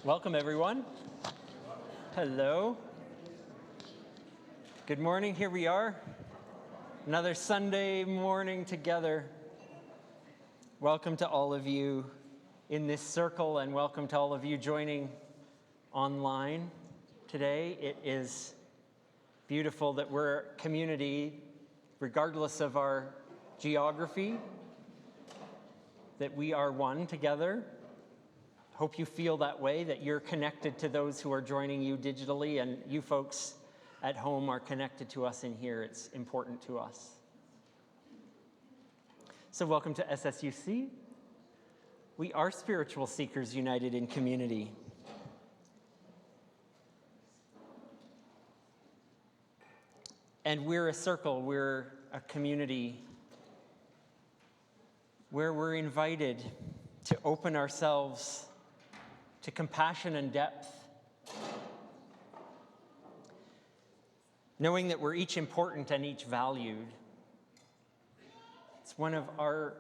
Welcome, everyone. Hello. Good morning. Here we are. Another Sunday morning together. Welcome to all of you in this circle, and welcome to all of you joining online today. It is beautiful that we're a community, regardless of our geography, that we are one together. Hope you feel that way, that you're connected to those who are joining you digitally, and you folks at home are connected to us in here. It's important to us. So welcome to SSUC. We are spiritual seekers united in community. And we're a circle, we're a community where we're invited to open ourselves to compassion and depth, knowing that we're each important and each valued. It's one of our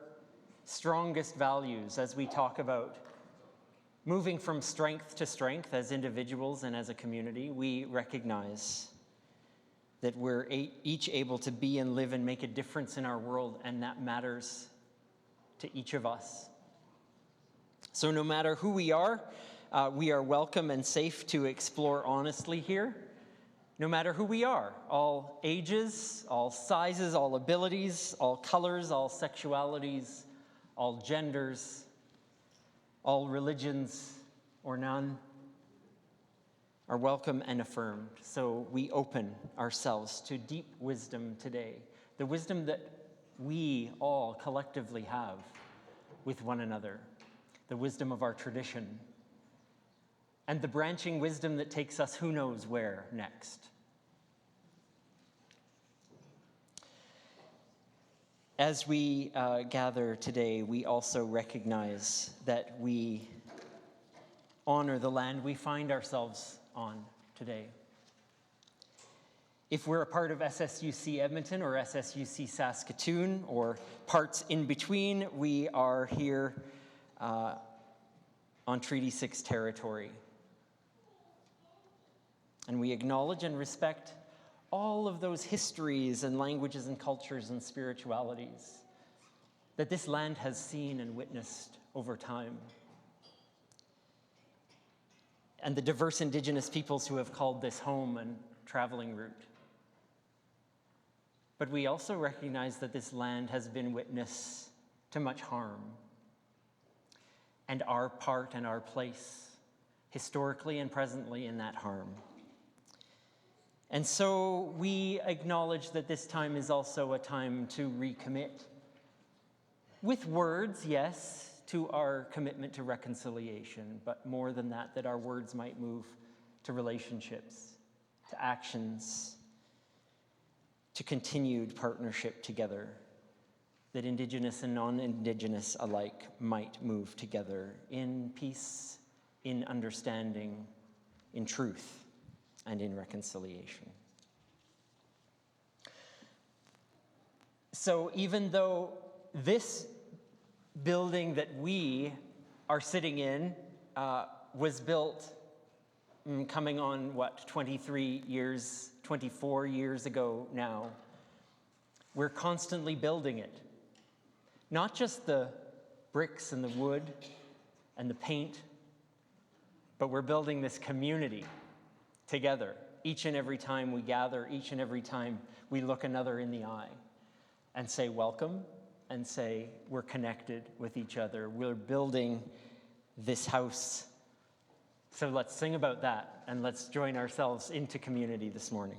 strongest values as we talk about moving from strength to strength as individuals and as a community. We recognize that we're each able to be and live and make a difference in our world, and that matters to each of us. So no matter who we are welcome and safe to explore honestly here. No matter who we are, all ages, all sizes, all abilities, all colors, all sexualities, all genders, all religions or none are welcome and affirmed. So we open ourselves to deep wisdom today, the wisdom that we all collectively have with one another, the wisdom of our tradition, and the branching wisdom that takes us who knows where next. As we gather today, we also recognize that we honor the land we find ourselves on today. If we're a part of SSUC Edmonton or SSUC Saskatoon or parts in between, we are here on Treaty 6 territory. And we acknowledge and respect all of those histories and languages and cultures and spiritualities that this land has seen and witnessed over time. And the diverse Indigenous peoples who have called this home and traveling route. But we also recognize that this land has been witness to much harm, and our part and our place historically and presently in that harm. And so we acknowledge that this time is also a time to recommit, with words, yes, to our commitment to reconciliation, but more than that, that our words might move to relationships, to actions, to continued partnership together, that Indigenous and non-Indigenous alike might move together in peace, in understanding, in truth, and in reconciliation. So even though this building that we are sitting in was built coming on, 23 years, 24 years ago now, we're constantly building it. Not just the bricks and the wood and the paint, but we're building this community together, each and every time we gather, each and every time we look another in the eye and say welcome and say we're connected with each other. We're building this house. So let's sing about that and let's join ourselves into community this morning.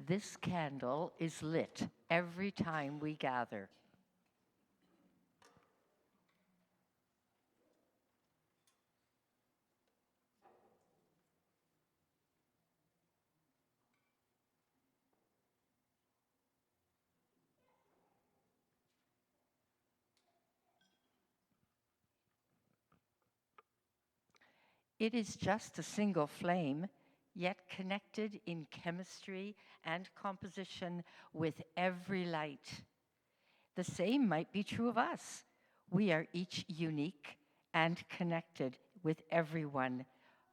this candle is lit every time we gather. It is just a single flame, yet connected in chemistry and composition with every light. The same might be true of us. We are each unique and connected with everyone,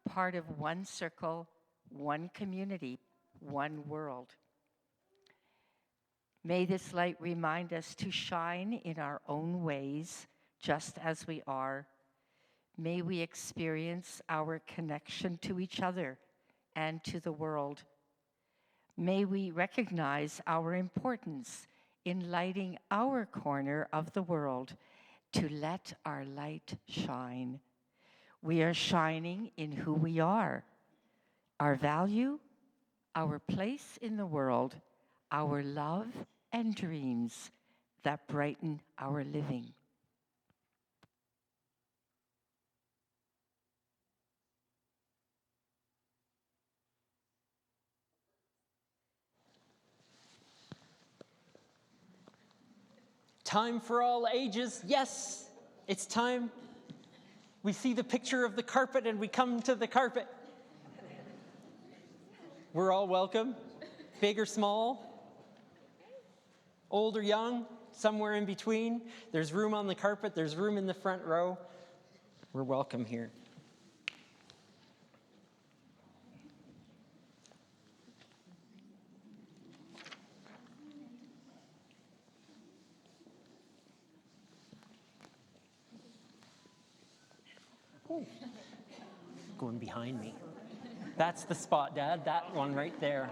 part of one circle, one community, one world. May this light remind us to shine in our own ways, just as we are. May we experience our connection to each other and to the world. May we recognize our importance in lighting our corner of the world to let our light shine. We are shining in who we are, our value, our place in the world, our love and dreams that brighten our living. Time for all ages. Yes, it's time. We see the picture of the carpet and we come to the carpet. We're all welcome, big or small, old or young, somewhere in between. There's room on the carpet, there's room in the front row. We're welcome here. Ooh. Going behind me. That's the spot, Dad, that one right there.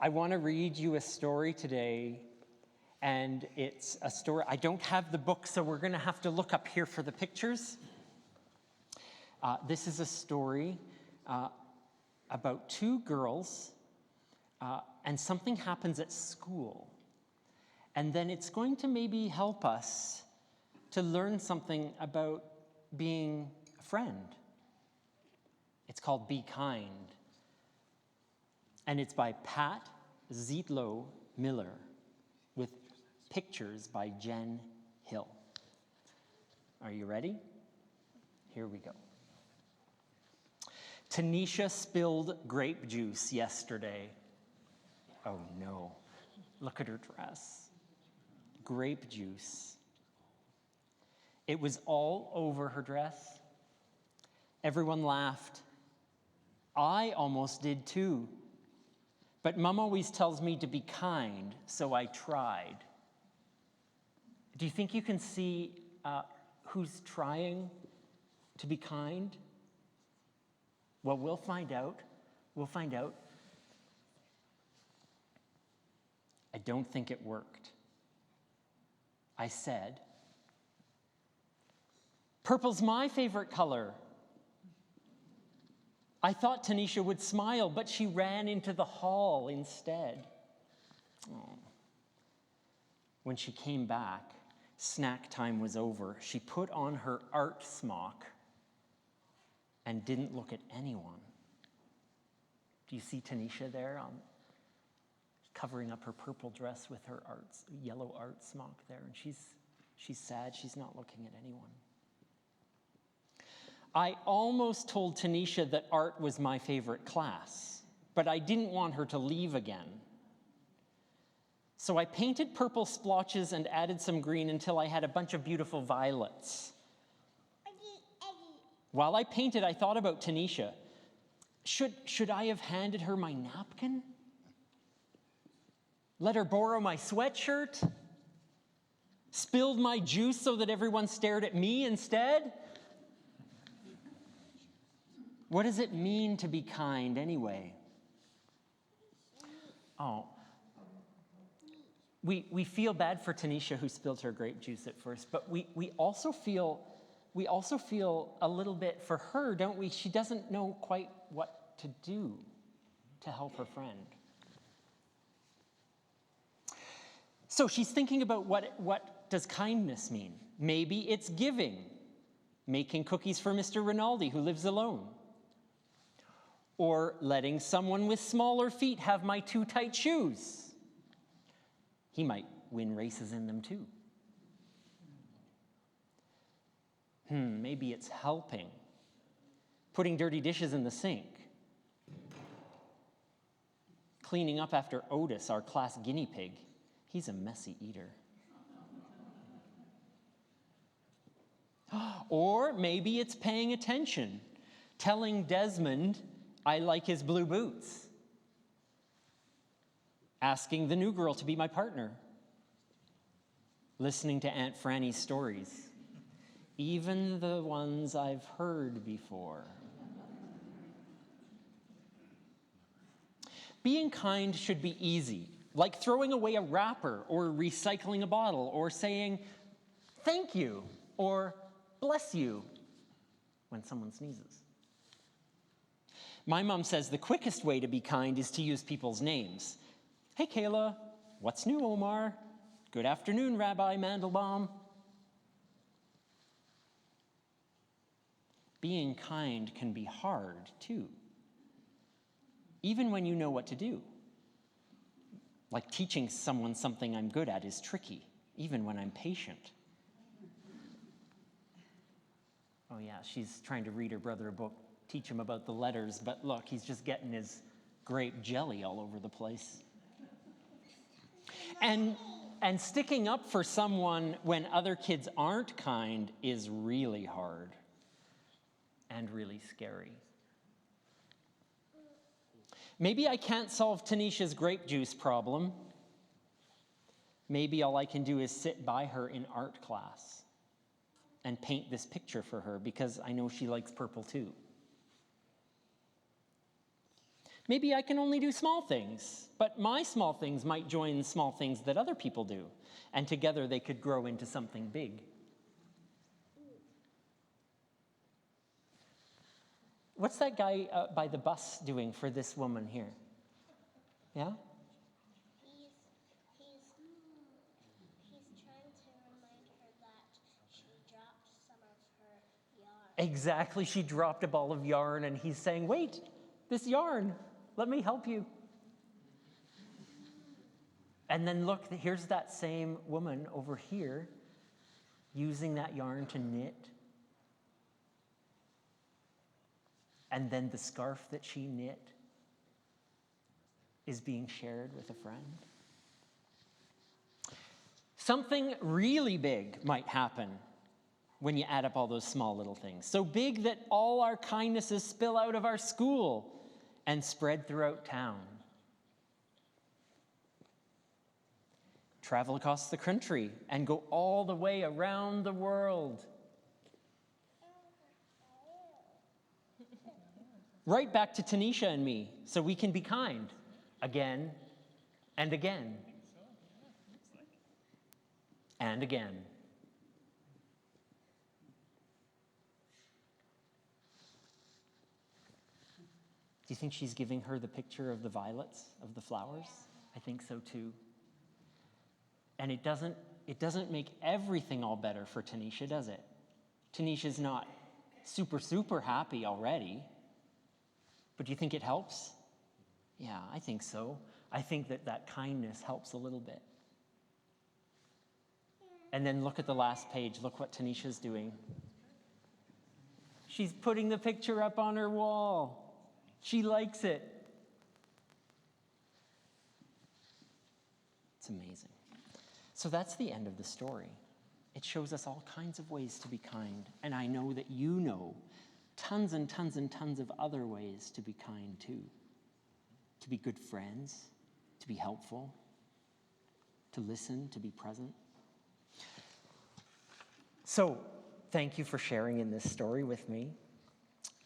I want to read you a story today, and it's a story. I don't have the book, so we're going to have to look up here for the pictures. This is a story about two girls, and something happens at school. And then it's going to maybe help us to learn something about being a friend. It's called Be Kind. And it's by Pat Zietlow Miller with pictures by Jen Hill. Are you ready? Here we go. Tanisha spilled grape juice yesterday. Oh no, look at her dress. Grape juice. It was all over her dress. Everyone laughed. I almost did too. But Mom always tells me to be kind, so I tried. Do you think you can see who's trying to be kind? Well, we'll find out. We'll find out. I don't think it worked. I said, "Purple's my favorite color." I thought Tanisha would smile, but she ran into the hall instead. Oh. When she came back, snack time was over. She put on her art smock and didn't look at anyone. Do you see Tanisha there covering up her purple dress with her yellow art smock there? And she's sad. She's not looking at anyone. I almost told Tanisha that art was my favorite class, but I didn't want her to leave again. So I painted purple splotches and added some green until I had a bunch of beautiful violets. While I painted, I thought about Tanisha. Should I have handed her my napkin? Let her borrow my sweatshirt? Spilled my juice so that everyone stared at me instead? What does it mean to be kind anyway? Oh, we feel bad for Tanisha who spilled her grape juice at first, but we also feel we also feel a little bit for her, don't we? She doesn't know quite what to do to help her friend. So she's thinking about what does kindness mean? Maybe it's giving, making cookies for Mr. Rinaldi who lives alone, or letting someone with smaller feet have my too tight shoes. He might win races in them too. Maybe it's helping, putting dirty dishes in the sink, cleaning up after Otis, our class guinea pig. He's a messy eater. Or maybe it's paying attention, telling Desmond I like his blue boots, asking the new girl to be my partner, listening to Aunt Franny's stories, even the ones I've heard before. Being kind should be easy, like throwing away a wrapper or recycling a bottle or saying thank you or bless you when someone sneezes. My mom says the quickest way to be kind is to use people's names. Hey, Kayla. What's new, Omar? Good afternoon, Rabbi Mandelbaum. Being kind can be hard, too, even when you know what to do. Like teaching someone something I'm good at is tricky, even when I'm patient. Oh yeah, she's trying to read her brother a book, teach him about the letters, but look, he's just getting his grape jelly all over the place. And sticking up for someone when other kids aren't kind is really hard and really scary. Maybe I can't solve Tanisha's grape juice problem. Maybe all I can do is sit by her in art class and paint this picture for her because I know she likes purple too. Maybe I can only do small things, but my small things might join small things that other people do, and together they could grow into something big. What's that guy by the bus doing for this woman here? Yeah? He's trying to remind her that she dropped some of her yarn. Exactly, she dropped a ball of yarn and he's saying, wait, this yarn, let me help you. And then look, here's that same woman over here using that yarn to knit. And then the scarf that she knit is being shared with a friend. Something really big might happen when you add up all those small little things. So big that all our kindnesses spill out of our school and spread throughout town. Travel across the country and go all the way around the world. Right back to Tanisha and me, so we can be kind again and again and again. Do you think she's giving her the picture of the violets, of the flowers? I think so too. And it doesn't make everything all better for Tanisha, does it? Tanisha's not super happy already. But do you think it helps? Yeah, I think so. I think that kindness helps a little bit. And then look at the last page. Look what Tanisha's doing. She's putting the picture up on her wall. She likes it. It's amazing. So that's the end of the story. It shows us all kinds of ways to be kind. And I know that you know tons and tons and tons of other ways to be kind too. To be good friends, to be helpful, to listen, to be present. So, thank you for sharing in this story with me.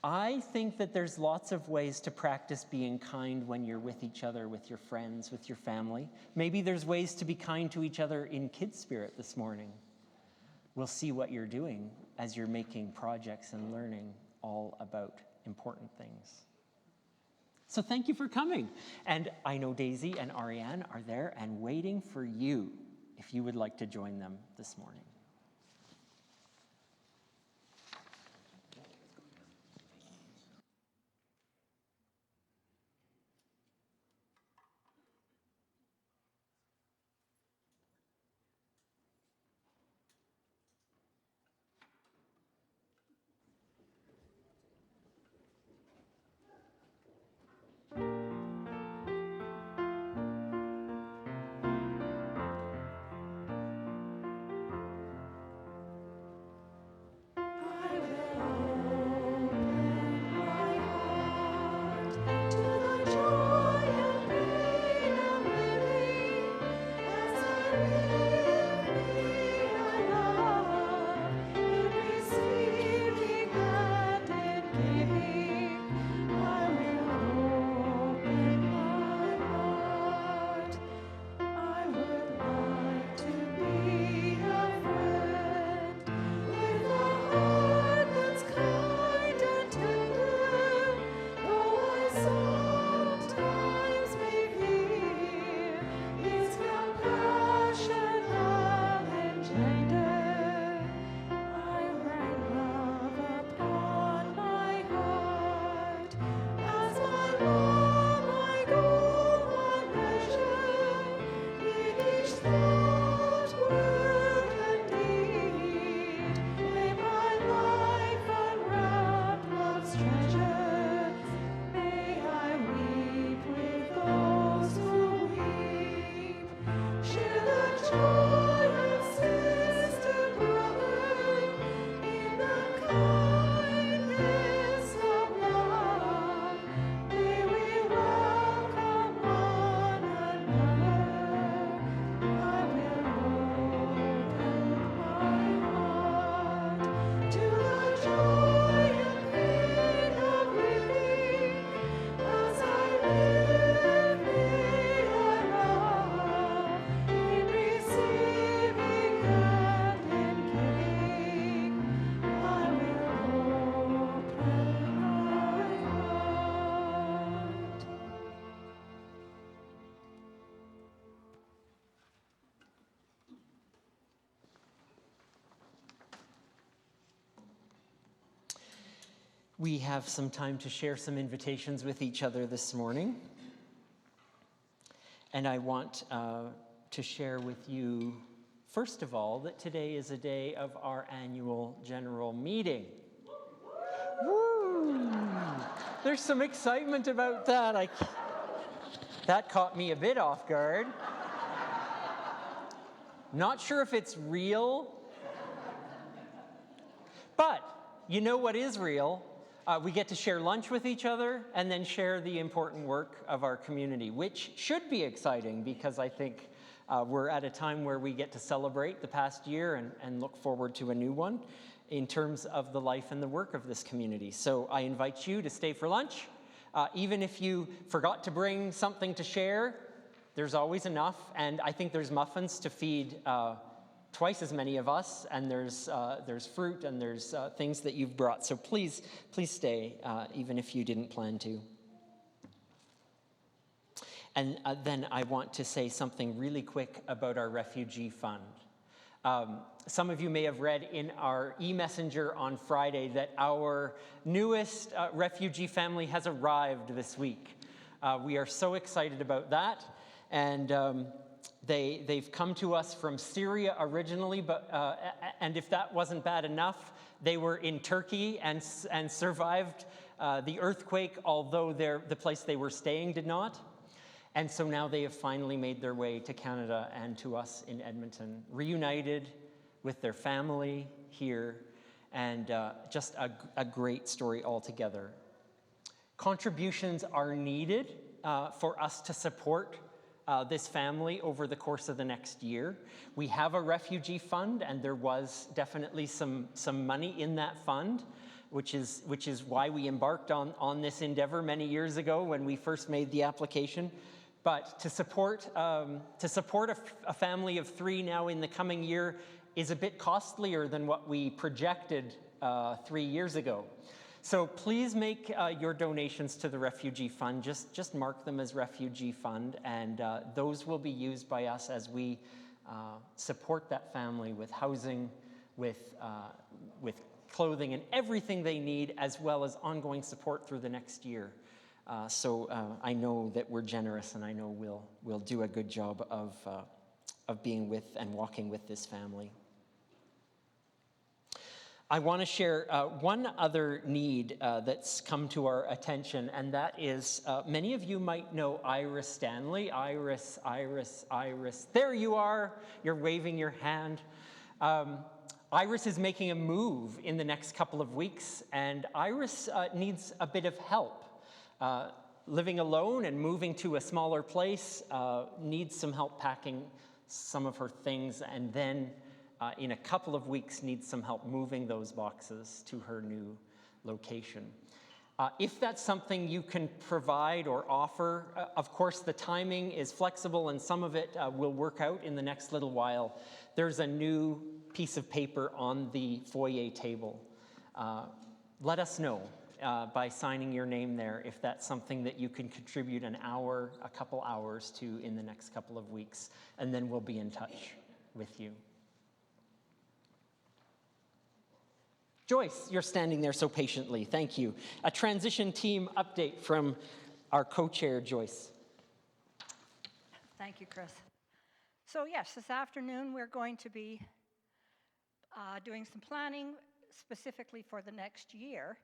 I think that there's lots of ways to practice being kind when you're with each other, with your friends, with your family. Maybe there's ways to be kind to each other in Kids Spirit this morning. will see what you're doing as you're making projects and learning all about important things. So thank you for coming. And I know Daisy and Ariane are there and waiting for you if you would like to join them this morning. We have some time to share some invitations with each other this morning. And I want to share with you, first of all, that today is a day of our annual general meeting. Woo! There's some excitement about that. That caught me a bit off guard. Not sure if it's real, but you know what is real? We get to share lunch with each other and then share the important work of our community, which should be exciting because I think we're at a time where we get to celebrate the past year and look forward to a new one in terms of the life and the work of this community. So I invite you to stay for lunch. Even if you forgot to bring something to share, there's always enough, and I think there's muffins to feed twice as many of us, and there's fruit and there's things that you've brought. So please stay, even if you didn't plan to. And then I want to say something really quick about our refugee fund. Some of you may have read in our e-messenger on Friday that our newest refugee family has arrived this week. We are so excited about that, and they've come to us from Syria originally, but and if that wasn't bad enough, they were in Turkey and survived the earthquake, although the place they were staying did not. And so now they have finally made their way to Canada and to us in Edmonton, reunited with their family here, and just a great story altogether. Contributions are needed for us to support this family over the course of the next year. We have a refugee fund, and there was definitely some money in that fund, which is why we embarked on this endeavor many years ago when we first made the application. But to support a family of 3 now in the coming year is a bit costlier than what we projected 3 years ago. So please make your donations to the Refugee Fund. Just mark them as Refugee Fund, and those will be used by us as we support that family with housing, with clothing, and everything they need, as well as ongoing support through the next year. So I know that we're generous, and I know we'll do a good job of being with and walking with this family. I want to share one other need that's come to our attention, and that is many of you might know Iris Stanley. Iris. There you are. You're waving your hand. Iris is making a move in the next couple of weeks, and Iris needs a bit of help. Living alone and moving to a smaller place, needs some help packing some of her things, and then in a couple of weeks needs some help moving those boxes to her new location. If that's something you can provide or offer, of course the timing is flexible and some of it will work out in the next little while. There's a new piece of paper on the foyer table. Let us know by signing your name there if that's something that you can contribute an hour, a couple hours to in the next couple of weeks, and then we'll be in touch with you. Joyce, you're standing there so patiently. Thank you. A transition team update from our co-chair, Joyce. Thank you, Chris. So yes, this afternoon we're going to be doing some planning specifically for the next year.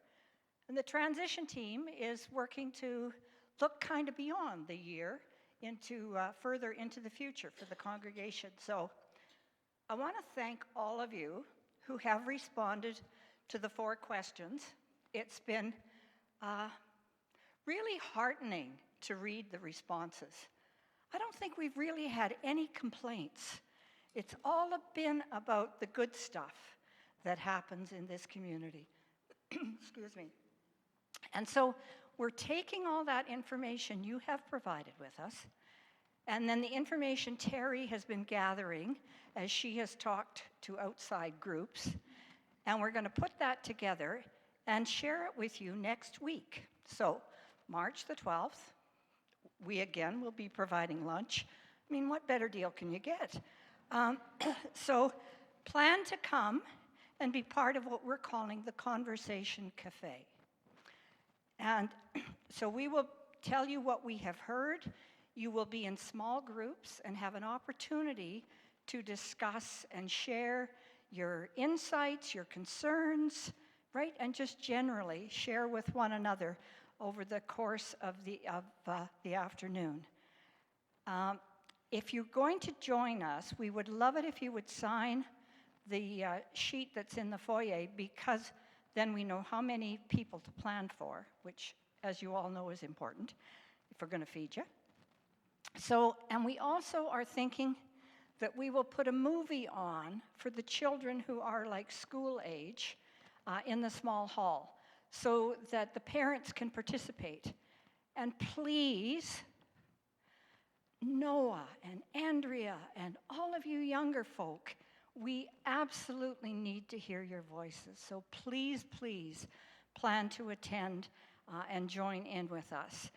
And the transition team is working to look kind of beyond the year into further into the future for the congregation. So I want to thank all of you who have responded to the 4 questions. It's been really heartening to read the responses. I don't think we've really had any complaints. It's all been about the good stuff that happens in this community. Excuse me. And so we're taking all that information you have provided with us, and then the information Terry has been gathering as she has talked to outside groups, and we're going to put that together and share it with you next week. So March the 12th, we again will be providing lunch. I mean, what better deal can you get? So plan to come and be part of what we're calling the Conversation Cafe. And so we will tell you what we have heard. You will be in small groups and have an opportunity to discuss and share your insights, your concerns, right? And just generally share with one another over the course of the afternoon. If you're going to join us, we would love it if you would sign the sheet that's in the foyer, because then we know how many people to plan for, which, as you all know, is important if we're going to feed you. So, and we also are thinking that we will put a movie on for the children who are like school age in the small hall, so that the parents can participate. And please, Noah and Andrea and all of you younger folk, we absolutely need to hear your voices. So please, please plan to attend and join in with us.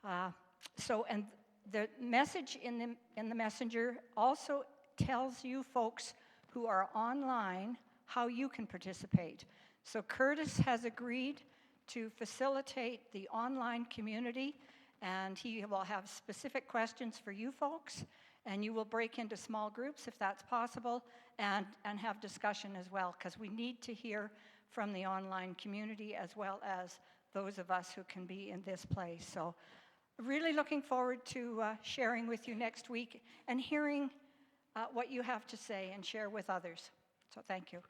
And the message in the messenger also tells you folks who are online how you can participate. So Curtis has agreed to facilitate the online community, and he will have specific questions for you folks, and you will break into small groups if that's possible, and have discussion as well, because we need to hear from the online community as well as those of us who can be in this place. So really looking forward to sharing with you next week and hearing what you have to say and share with others. So thank you.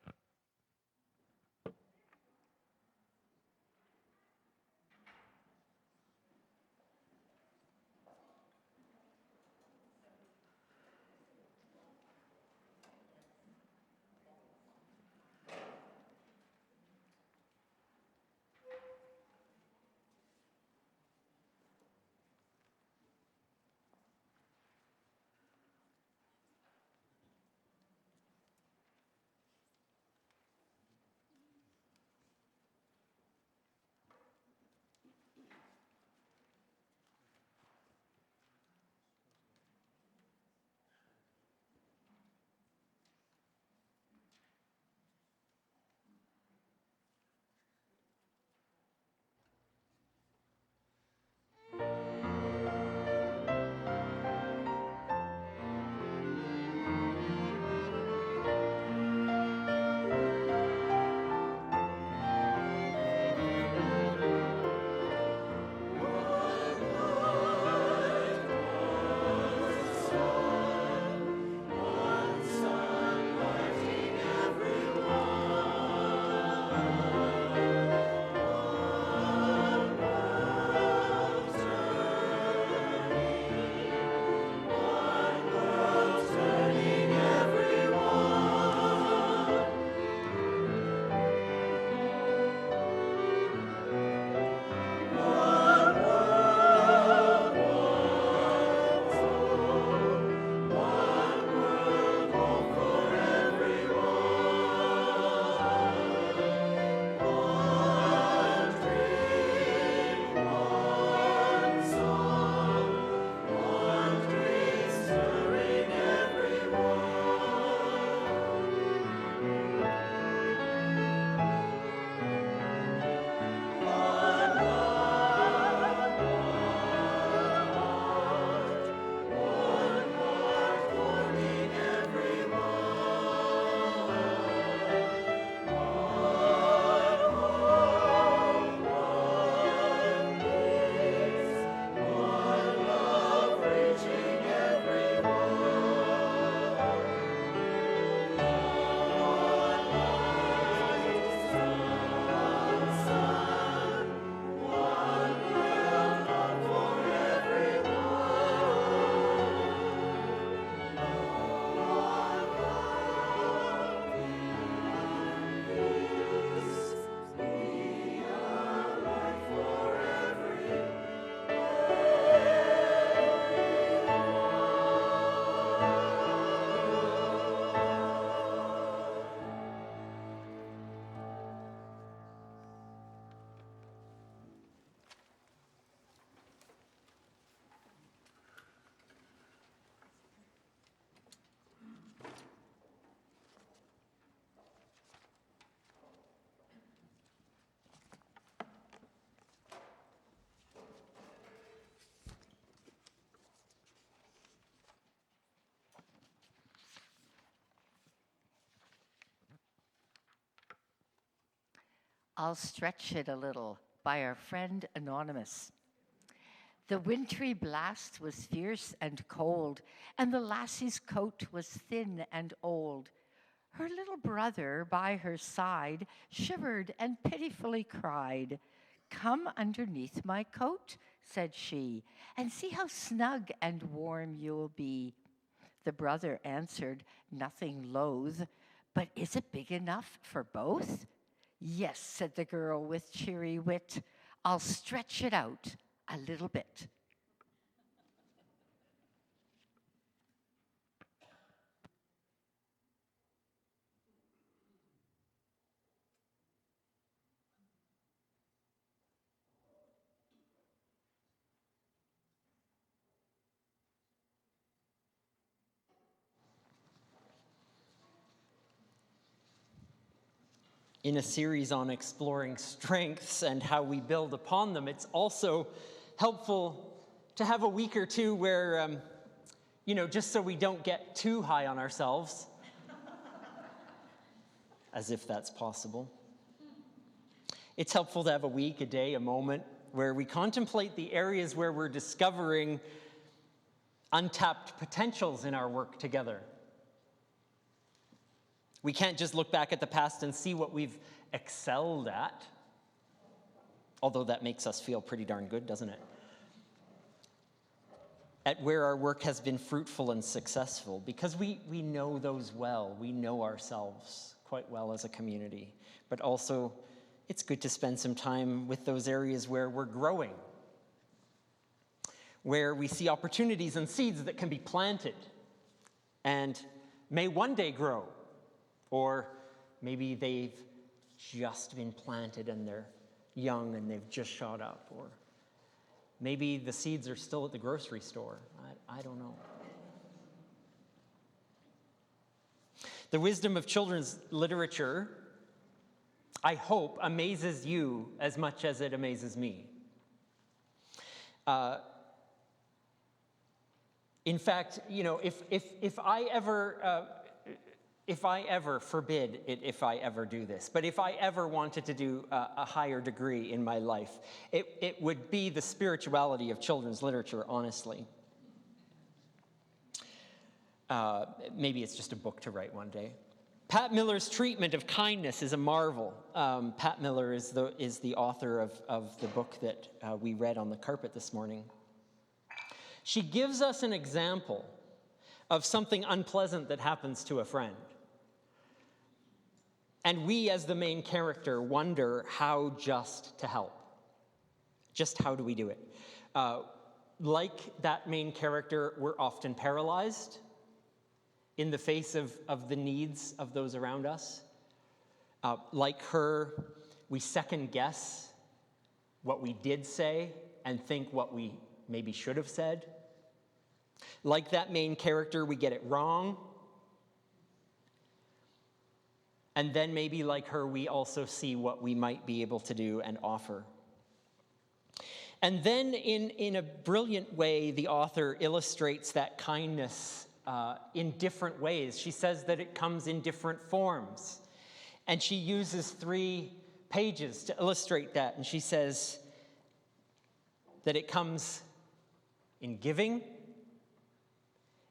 I'll Stretch It a Little by our friend Anonymous. The wintry blast was fierce and cold, and the lassie's coat was thin and old. Her little brother by her side shivered and pitifully cried. "Come underneath my coat," said she, "and see how snug and warm you'll be." The brother answered, nothing loath, "But is it big enough for both?" "Yes," said the girl with cheery wit, "I'll stretch it out a little bit." In a series on exploring strengths and how we build upon them, it's also helpful to have a week or two where, just so we don't get too high on ourselves, as if that's possible. It's helpful to have a week, a day, a moment where we contemplate the areas where we're discovering untapped potentials in our work together. We can't just look back at the past and see what we've excelled at, although that makes us feel pretty darn good, doesn't it? At where our work has been fruitful and successful, because we know those well. We know ourselves quite well as a community. But also, it's good to spend some time with those areas where we're growing, where we see opportunities and seeds that can be planted and may one day grow. Or maybe they've just been planted and they're young and they've just shot up. Or maybe the seeds are still at the grocery store. I don't know. The wisdom of children's literature, I hope, amazes you as much as it amazes me. In fact, if I ever, forbid it if I ever do this, but if I ever wanted to do a higher degree in my life, it would be the spirituality of children's literature, honestly. Maybe it's just a book to write one day. Pat Miller's treatment of kindness is a marvel. Pat Miller is the author of the book that we read on the carpet this morning. She gives us an example of something unpleasant that happens to a friend. And we, as the main character, wonder how just to help. Just how do we do it? Like that main character, we're often paralyzed in the face of the needs of those around us. Like her, we second guess what we did say and think what we maybe should have said. Like that main character, we get it wrong. And then maybe like her, we also see what we might be able to do and offer. And then in a brilliant way, the author illustrates that kindness in different ways. She says that it comes in different forms. And she uses 3 pages to illustrate that. And she says that it comes in giving,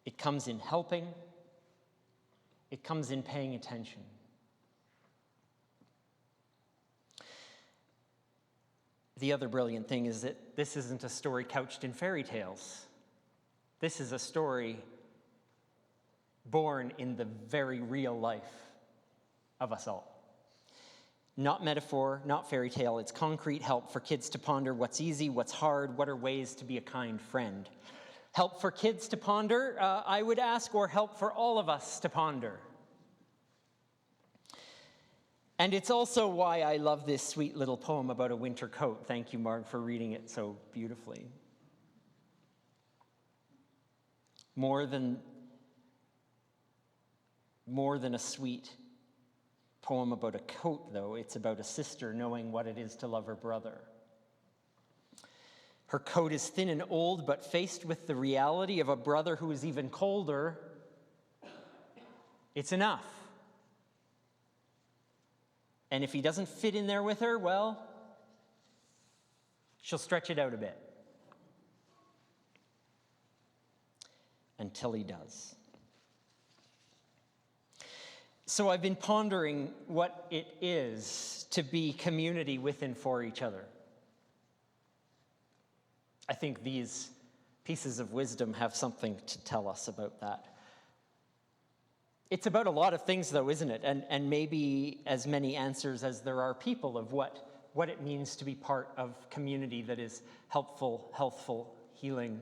it comes in helping, it comes in paying attention. The other brilliant thing is that this isn't a story couched in fairy tales. This is a story born in the very real life of us all. Not metaphor, not fairy tale. It's concrete help for kids to ponder what's easy, what's hard, what are ways to be a kind friend. Help for kids to ponder, I would ask, or help for all of us to ponder. And it's also why I love this sweet little poem about a winter coat. Thank you, Marg, for reading it so beautifully. More than a sweet poem about a coat, though, it's about a sister knowing what it is to love her brother. Her coat is thin and old, but faced with the reality of a brother who is even colder, it's enough. And if he doesn't fit in there with her, well, she'll stretch it out a bit. Until he does. So I've been pondering what it is to be community with and for each other. I think these pieces of wisdom have something to tell us about that. It's about a lot of things, though, isn't it? And maybe as many answers as there are people of what it means to be part of community that is helpful, healthful, healing.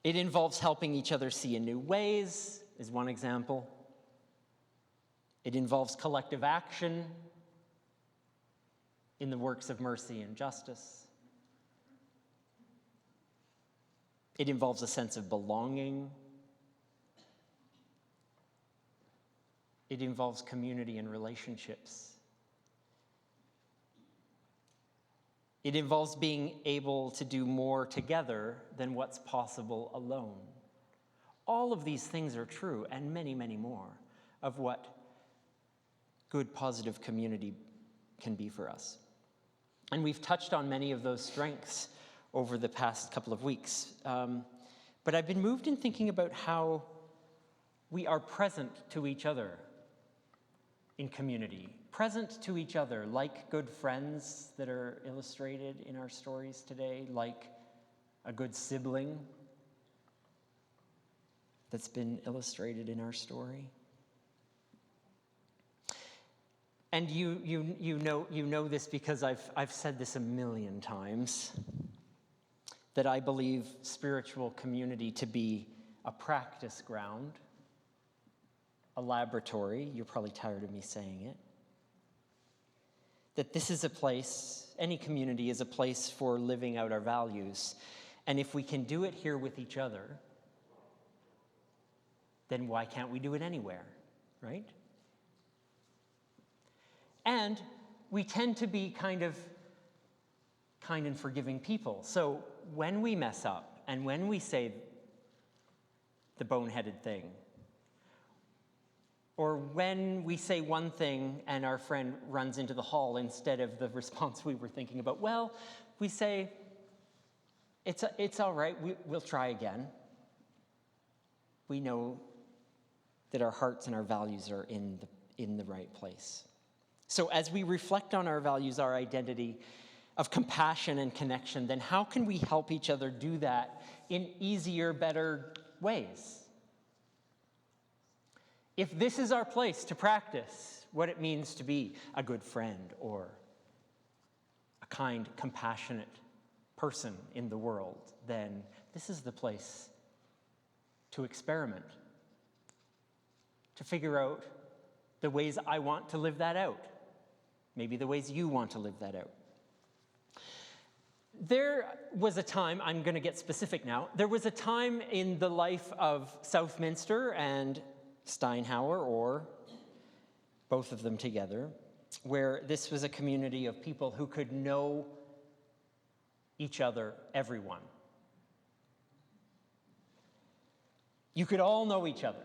It involves helping each other see in new ways, is one example. It involves collective action in the works of mercy and justice. It involves a sense of belonging. It involves community and relationships. It involves being able to do more together than what's possible alone. All of these things are true, and many, many more, of what good, positive community can be for us. And we've touched on many of those strengths over the past couple of weeks. But I've been moved in thinking about how we are present to each other in community, present to each other like good friends that are illustrated in our stories today, like a good sibling that's been illustrated in our story. And you know this because I've said this a million times, that I believe spiritual community to be a practice ground, a laboratory. You're probably tired of me saying it. That this is a place, any community is a place for living out our values. And if we can do it here with each other, then why can't we do it anywhere, right? And we tend to be kind and forgiving people. So when we mess up and when we say the boneheaded thing, or when we say one thing and our friend runs into the hall instead of the response we were thinking about, well, we say, it's all right, we'll try again. We know that our hearts and our values are in the right place. So as we reflect on our values, our identity of compassion and connection, then how can we help each other do that in easier, better ways? If this is our place to practice what it means to be a good friend or a kind, compassionate person in the world, then this is the place to experiment, to figure out the ways I want to live that out, maybe the ways you want to live that out. There was a time, I'm going to get specific now, there was a time in the life of Southminster and Steinhauer, or both of them together, where this was a community of people who could know each other, everyone. You could all know each other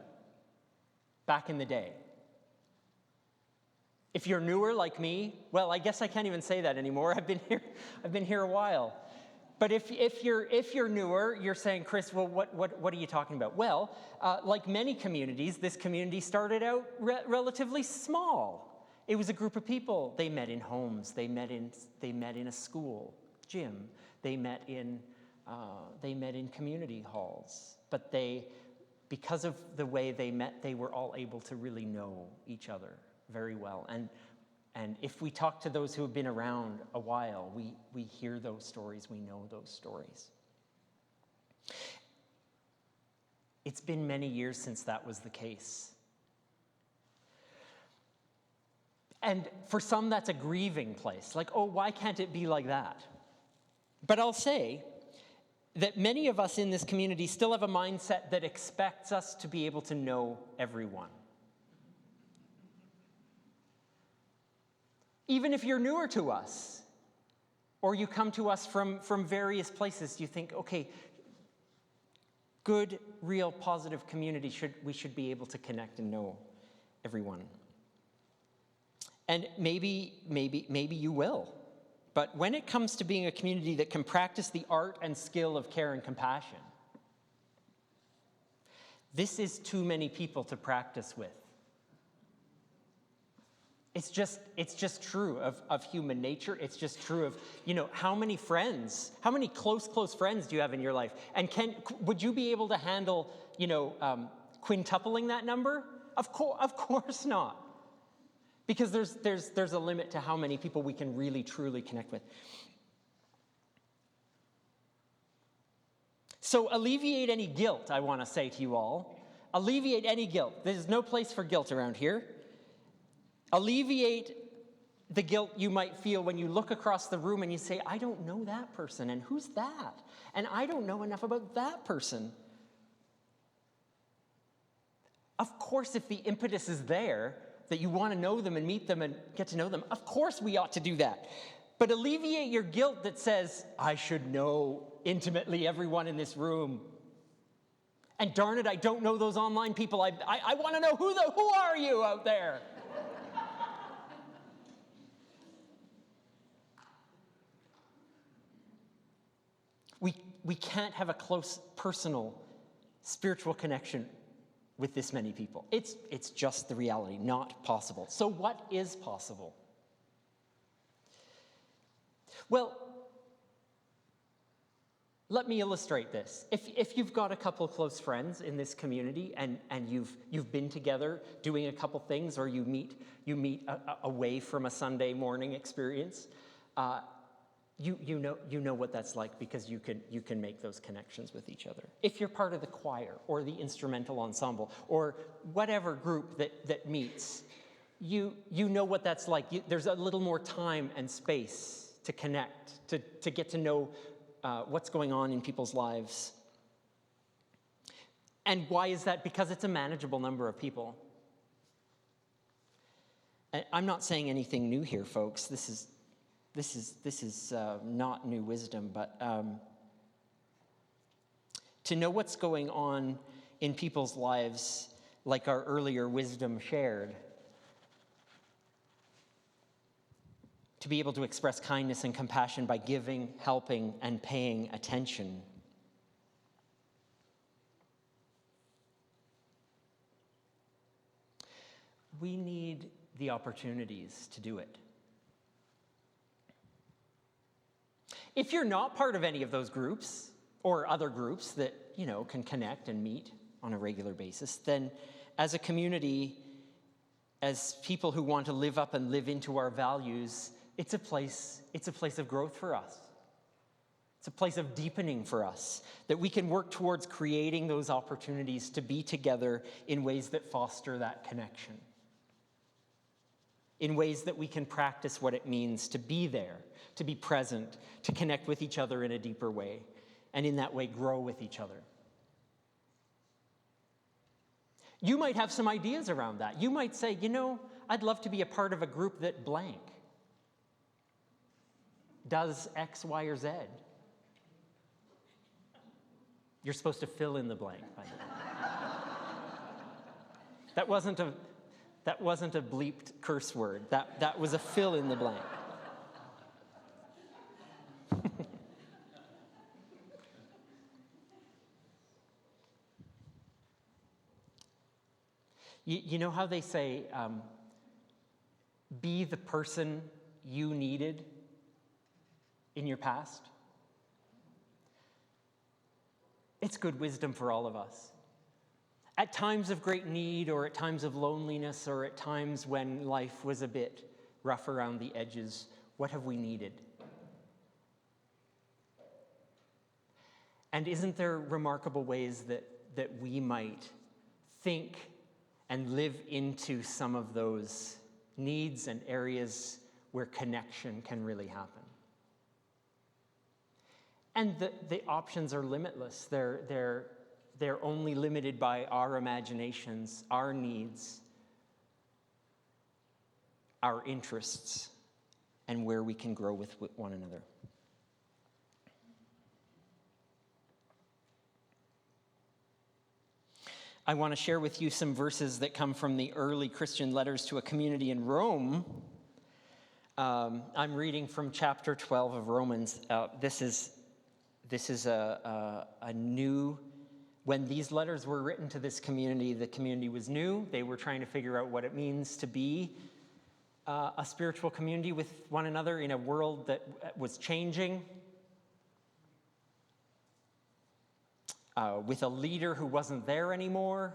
back in the day. If you're newer like me, well, I guess I can't even say that anymore. I've been here a while. But if you're newer, you're saying, Chris, well, what are you talking about? Well, like many communities, this community started out relatively small. It was a group of people. They met in homes. They met in a school gym. They met in community halls. But because of the way they met, they were all able to really know each other very well. And if we talk to those who have been around a while, we hear those stories, we know those stories. It's been many years since that was the case. And for some, that's a grieving place. Like, oh, why can't it be like that? But I'll say that many of us in this community still have a mindset that expects us to be able to know everyone. Even if you're newer to us, or you come to us from various places, you think, okay, good, real, positive community, we should be able to connect and know everyone. And maybe you will. But when it comes to being a community that can practice the art and skill of care and compassion, this is too many people to practice with. It's just true of human nature. It's just true of, how many friends, how many close friends do you have in your life? And would you be able to handle, quintupling that number? Of course not. Because there's a limit to how many people we can really, truly connect with. So alleviate any guilt, I want to say to you all. Alleviate any guilt. There's no place for guilt around here. Alleviate the guilt you might feel when you look across the room and you say, I don't know that person, and who's that? And I don't know enough about that person. Of course, if the impetus is there, that you want to know them and meet them and get to know them, of course we ought to do that. But alleviate your guilt that says, I should know intimately everyone in this room. And darn it, I don't know those online people. I want to know who are you out there? We can't have a close, personal, spiritual connection with this many people. It's just the reality, not possible. So what is possible? Well, let me illustrate this. If you've got a couple close friends in this community and you've been together doing a couple things, or you meet away from a Sunday morning experience, you know what that's like, because you can make those connections with each other. If you're part of the choir or the instrumental ensemble or whatever group that meets, you know what that's like. There's a little more time and space to connect, to get to know what's going on in people's lives. And why is that? Because it's a manageable number of people. I'm not saying anything new here, folks. This is not new wisdom, but to know what's going on in people's lives, like our earlier wisdom shared, to be able to express kindness and compassion by giving, helping, and paying attention. We need the opportunities to do it. If you're not part of any of those groups or other groups that, can connect and meet on a regular basis, then as a community, as people who want to live up and live into our values, it's a place of growth for us. It's a place of deepening for us, that we can work towards creating those opportunities to be together in ways that foster that connection, in ways that we can practice what it means to be there, to be present, to connect with each other in a deeper way, and in that way grow with each other. You might have some ideas around that. You might say, I'd love to be a part of a group that blank does X, Y, or Z. You're supposed to fill in the blank, by the way. That wasn't a bleeped curse word. That was a fill in the blank. You know how they say, be the person you needed in your past? It's good wisdom for all of us. At times of great need, or at times of loneliness, or at times when life was a bit rough around the edges, what have we needed? And isn't there remarkable ways that we might think and live into some of those needs and areas where connection can really happen? And the options are limitless. They're only limited by our imaginations, our needs, our interests, and where we can grow with one another. I want to share with you some verses that come from the early Christian letters to a community in Rome I'm reading from chapter 12 of Romans. This is a new. When these letters were written to this community, the community was new. They were trying to figure out what it means to be a spiritual community with one another in a world that was changing, with a leader who wasn't there anymore,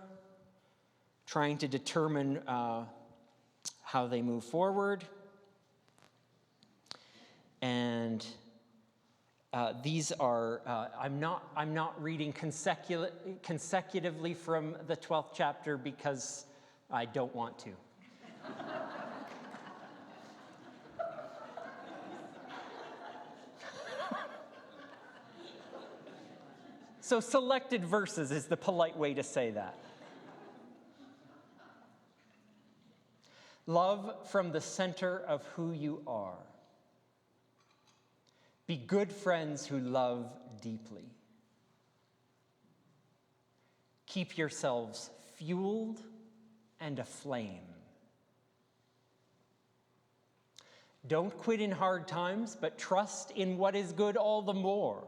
trying to determine how they move forward. And these are, I'm not reading consecutively from the 12th chapter because I don't want to. So selected verses is the polite way to say that. Love from the center of who you are. Be good friends who love deeply. Keep yourselves fueled and aflame. Don't quit in hard times, but trust in what is good all the more.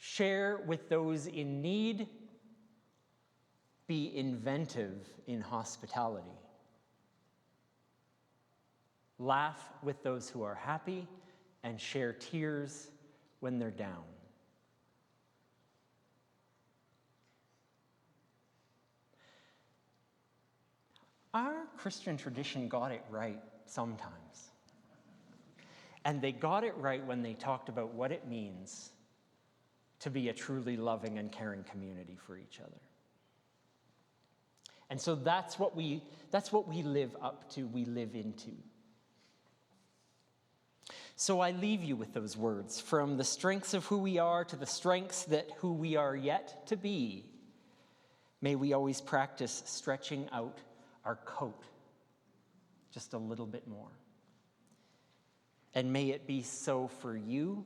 Share with those in need. Be inventive in hospitality. Laugh with those who are happy and share tears when they're down. Our Christian tradition got it right sometimes. And they got it right when they talked about what it means to be a truly loving and caring community for each other. And so that's what we live up to, we live into. So I leave you with those words, from the strengths of who we are to the strengths that who we are yet to be. May we always practice stretching out our coat just a little bit more. And may it be so for you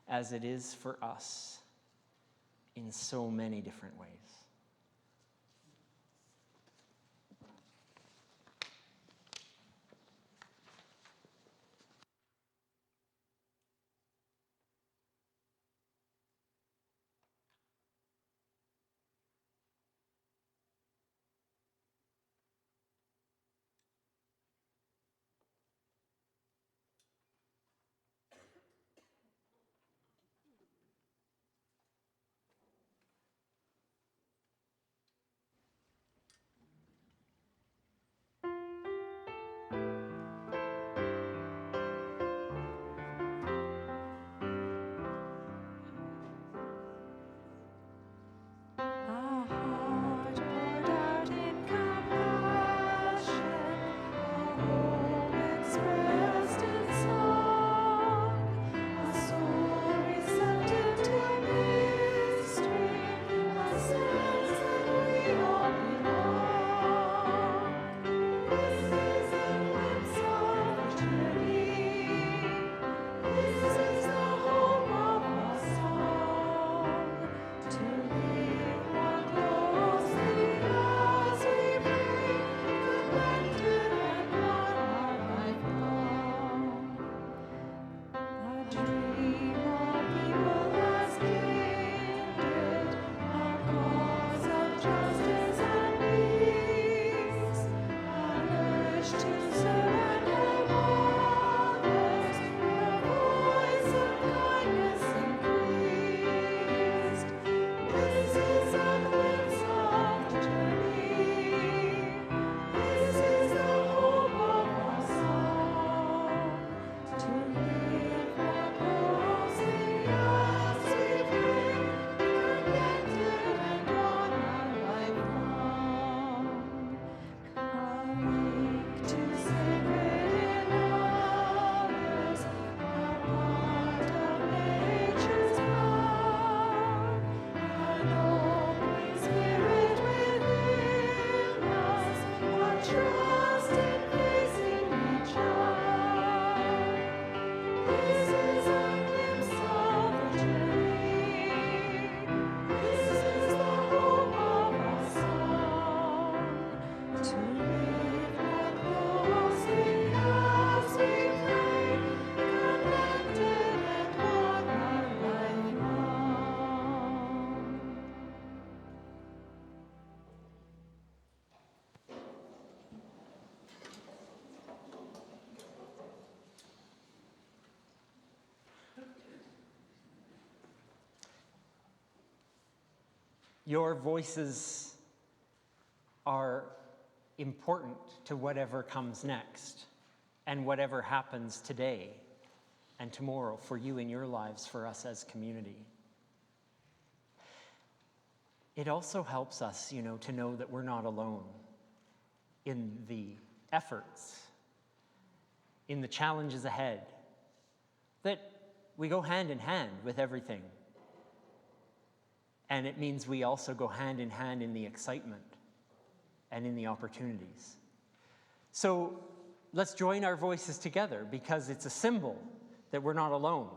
as it is for us in so many different ways. Your voices are important to whatever comes next and whatever happens today and tomorrow for you in your lives, for us as community. It also helps us, to know that we're not alone in the efforts, in the challenges ahead, that we go hand in hand with everything. And it means we also go hand in hand in the excitement and in the opportunities. So let's join our voices together, because it's a symbol that we're not alone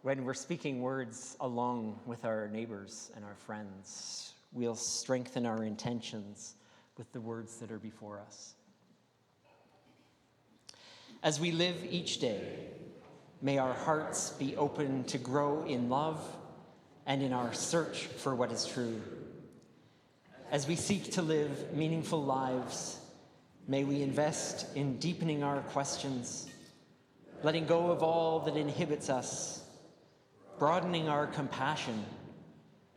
when we're speaking words along with our neighbors and our friends. We'll strengthen our intentions with the words that are before us. As we live each day, may our hearts be open to grow in love and in our search for what is true. As we seek to live meaningful lives, may we invest in deepening our questions, letting go of all that inhibits us, broadening our compassion,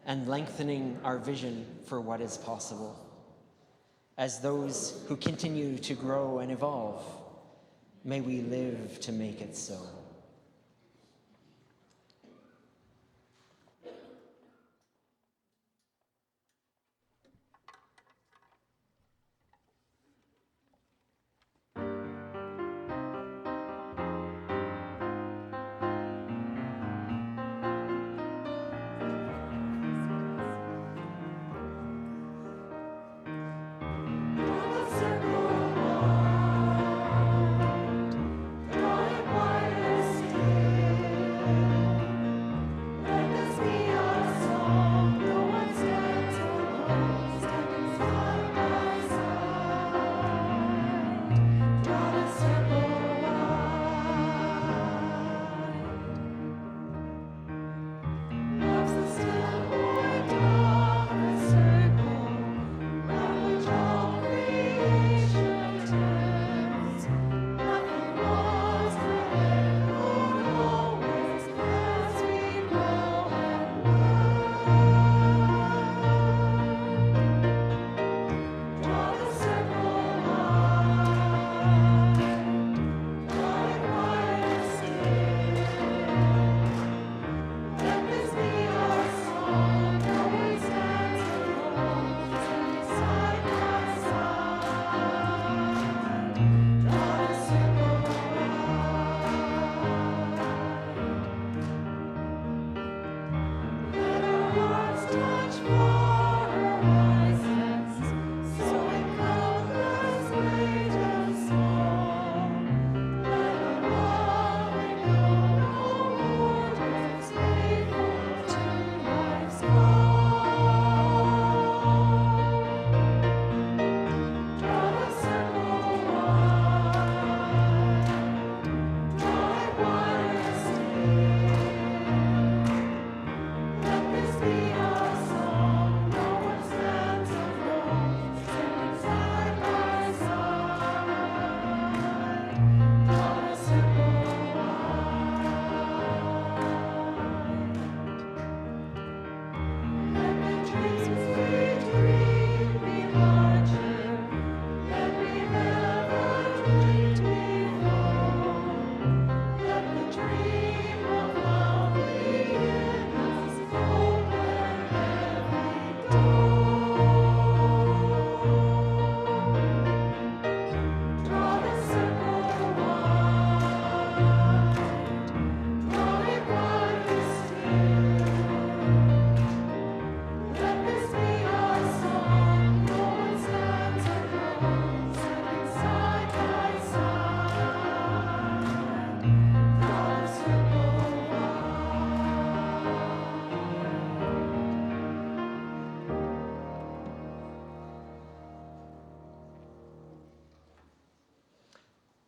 and lengthening our vision for what is possible. As those who continue to grow and evolve, may we live to make it so.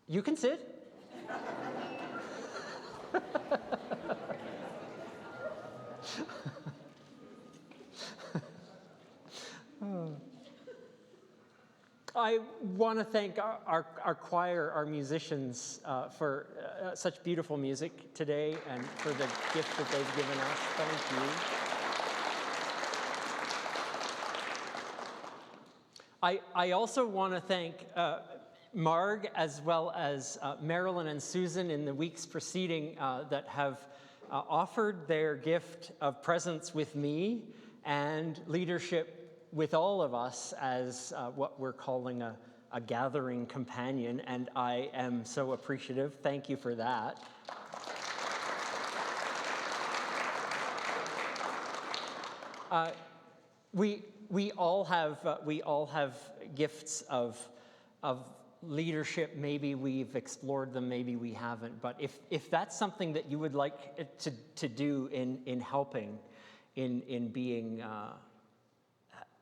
You can sit. I want to thank our choir, our musicians, for such beautiful music today and for the gift that they've given us. Thank you. I also want to thank Marg, as well as Marilyn and Susan in the weeks preceding that have offered their gift of presence with me and leadership with all of us as what we're calling a gathering companion, and I am so appreciative. Thank you for that. We all have gifts of leadership. Maybe we've explored them, maybe we haven't. But if that's something that you would like to do in helping, in being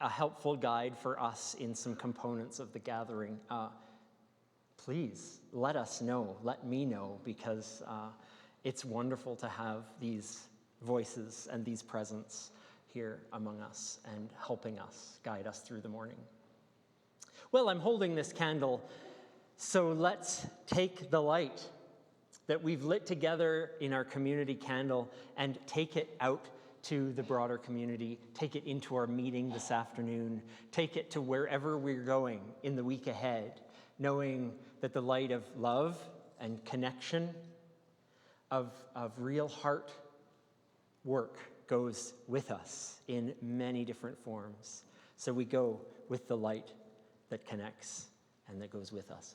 a helpful guide for us in some components of the gathering, please let us know. Let me know, because it's wonderful to have these voices and these presence here among us and helping us, guide us through the morning. Well, I'm holding this candle, so let's take the light that we've lit together in our community candle and take it out to the broader community, take it into our meeting this afternoon, take it to wherever we're going in the week ahead, knowing that the light of love and connection, of real heart work goes with us in many different forms. So we go with the light that connects and that goes with us.